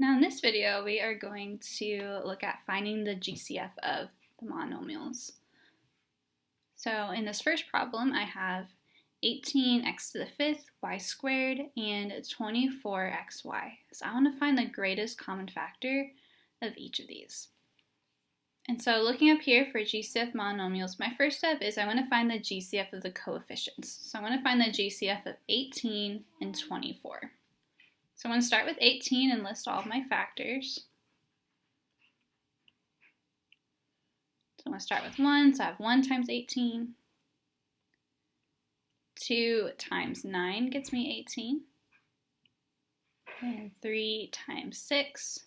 Now in this video, we are going to look at finding the GCF of the monomials. So in this first problem, I have 18x to the fifth, y squared, and 24xy. So I want to find the greatest common factor of each of these. And so looking up here for GCF monomials, my first step is I want to find the GCF of the coefficients. So I want to find the GCF of 18 and 24. So I'm going to start with 18 and list all of my factors. So I'm going to start with 1, so I have 1 times 18. 2 times 9 gets me 18. And 3 times 6.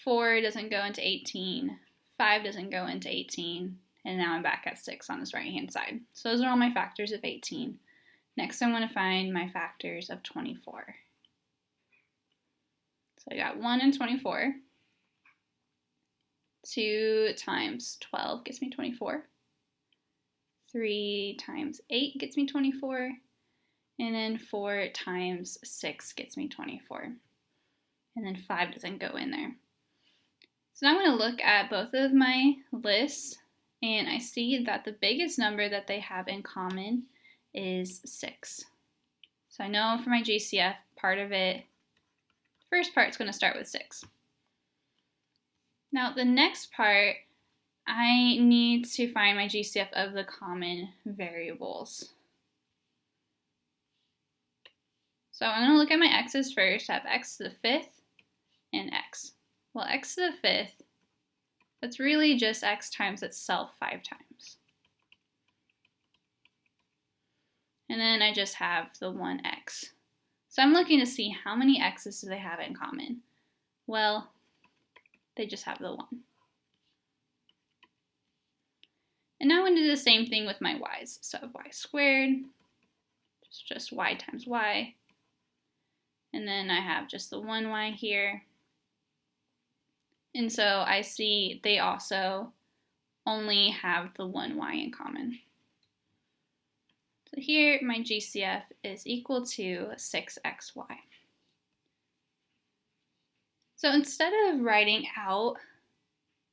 4 doesn't go into 18. 5 doesn't go into 18. And now I'm back at 6 on this right-hand side. So those are all my factors of 18. Next, I'm going to find my factors of 24. So I got 1 and 24. 2 times 12 gets me 24. 3 times 8 gets me 24. And then 4 times 6 gets me 24. And then 5 doesn't go in there. So now I'm going to look at both of my lists, and I see that the biggest number that they have in common is 6. So I know for my GCF, part of it, first part's going to start with 6. Now the next part, I need to find my GCF of the common variables. So I'm going to look at my x's first. I have x to the fifth and x. Well, x to the fifth, that's really just x times itself 5 times. And then I just have the 1x. So I'm looking to see how many x's do they have in common. Well, they just have the 1. And now I'm going to do the same thing with my y's. So I have y squared, just y times y. And then I have just the 1y here. And so I see they also only have the 1y in common. So here my GCF is equal to 6xy. So instead of writing out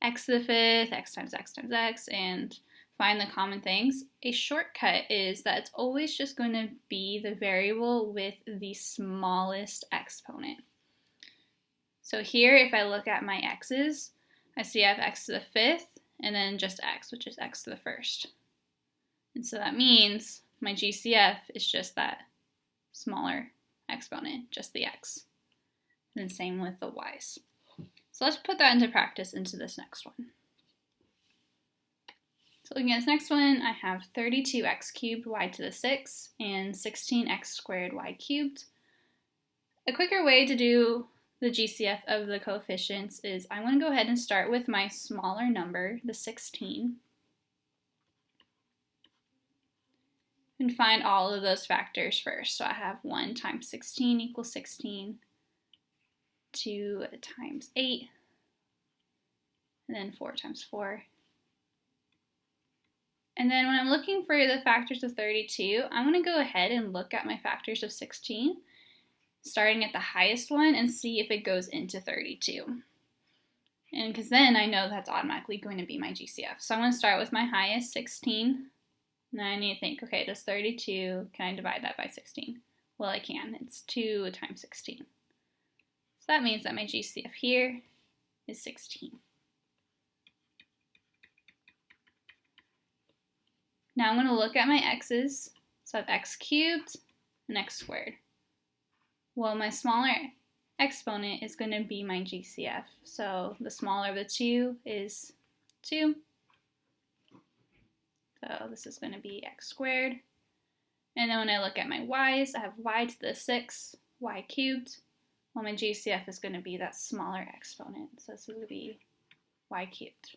x to the fifth, x times x times x, and find the common things, a shortcut is that it's always just going to be the variable with the smallest exponent. So here, if I look at my x's, I see I have x to the fifth, and then just x, which is x to the first. And so that means my GCF is just that smaller exponent, just the x. And the same with the y's. So let's put that into practice into this next one. So looking at this next one, I have 32x cubed y to the 6 and 16x squared y cubed. A quicker way to do the GCF of the coefficients is I'm going to go ahead and start with my smaller number, the 16, and find all of those factors first. So I have 1 times 16 equals 16, 2 times 8, and then 4 times 4. And then when I'm looking for the factors of 32, I'm going to go ahead and look at my factors of 16, starting at the highest one, and see if it goes into 32. And because then I know that's automatically going to be my GCF. So I'm going to start with my highest, 16. Now I need to think, okay, does 32, can I divide that by 16? Well, I can. It's 2 times 16. So that means that my GCF here is 16. Now I'm going to look at my x's. So I have x cubed and x squared. Well, my smaller exponent is going to be my GCF. So the smaller of the two is 2. So this is going to be x squared. And then when I look at my y's, I have y to the 6, y cubed. Well, my GCF is going to be that smaller exponent. So this is going to be y cubed.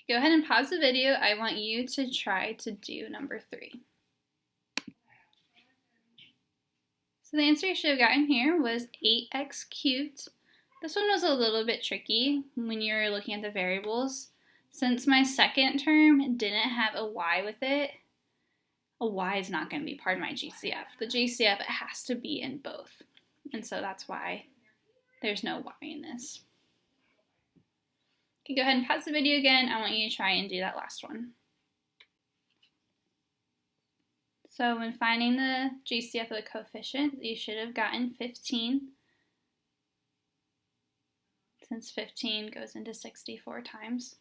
Go ahead and pause the video. I want you to try to do number 3. So the answer you should have gotten here was 8x cubed. This one was a little bit tricky when you're looking at the variables. Since my second term didn't have a y with it, a y is not going to be part of my GCF. The GCF, it has to be in both. And so that's why there's no y in this. Okay, go ahead and pause the video again. I want you to try and do that last one. So when finding the GCF of the coefficient, you should have gotten 15, since 15 goes into 64 times.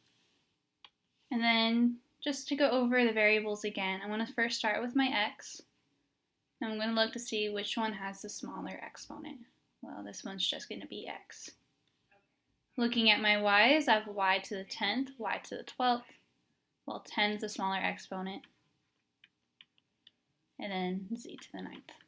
And then just to go over the variables again, I'm going to first start with my x. And I'm going to look to see which one has the smaller exponent. Well, this one's just going to be x. Looking at my y's, I have y to the 10th, y to the 12th. Well, 10 is the smaller exponent. And then z to the 9th.